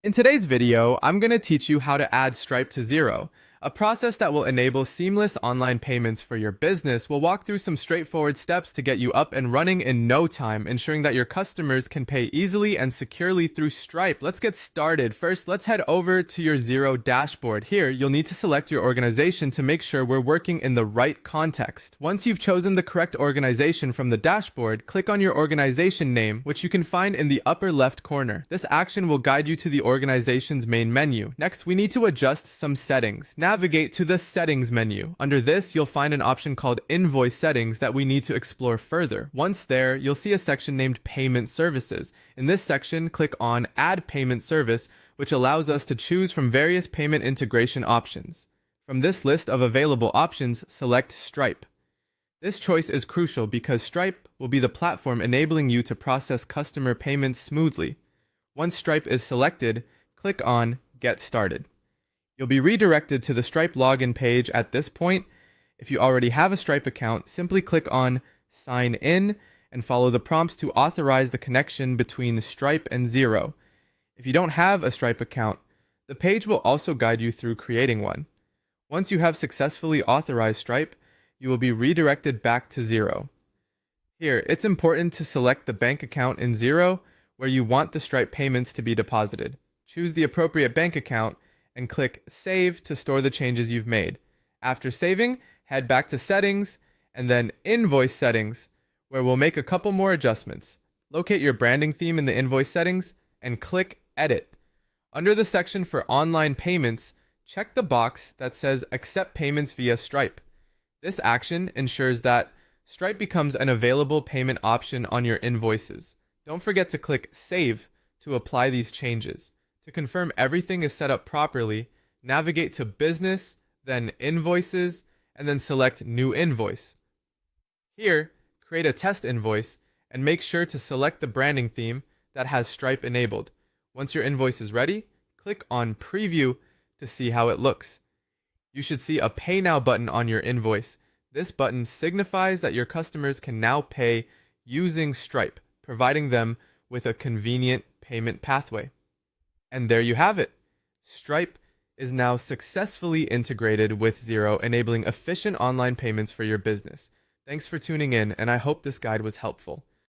In today's video, I'm going to teach you how to add Stripe to Xero, a process that will enable seamless online payments for your business. We'll walk through some straightforward steps to get you up and running in no time, ensuring that your customers can pay easily and securely through Stripe. Let's get started. First, let's head over to your Xero dashboard. Here, you'll need to select your organization to make sure we're working in the right context. Once you've chosen the correct organization from the dashboard, click on your organization name, which you can find in the upper left corner. This action will guide you to the organization's main menu. Next, we need to adjust some settings. Navigate to the Settings menu. Under this, you'll find an option called Invoice Settings that we need to explore further. Once there, you'll see a section named Payment Services. In this section, click on Add Payment Service, which allows us to choose from various payment integration options. From this list of available options, select Stripe. This choice is crucial because Stripe will be the platform enabling you to process customer payments smoothly. Once Stripe is selected, click on Get Started. You'll be redirected to the Stripe login page at this point. If you already have a Stripe account, simply click on Sign In and follow the prompts to authorize the connection between Stripe and Xero. If you don't have a Stripe account, the page will also guide you through creating one. Once you have successfully authorized Stripe, you will be redirected back to Xero. Here, it's important to select the bank account in Xero where you want the Stripe payments to be deposited. Choose the appropriate bank account and click Save to store the changes you've made. After saving, head back to Settings and then Invoice Settings, where we'll make a couple more adjustments. Locate your branding theme in the invoice settings and click Edit. Under the section for online payments, check the box that says Accept payments via Stripe. This action ensures that Stripe becomes an available payment option on your invoices. Don't forget to click Save to apply these changes. To confirm everything is set up properly, navigate to Business, then Invoices, and then select New Invoice. Here, create a test invoice and make sure to select the branding theme that has Stripe enabled. Once your invoice is ready, click on Preview to see how it looks. You should see a Pay Now button on your invoice. This button signifies that your customers can now pay using Stripe, providing them with a convenient payment pathway. And there you have it. Stripe is now successfully integrated with Xero, enabling efficient online payments for your business. Thanks for tuning in, and I hope this guide was helpful.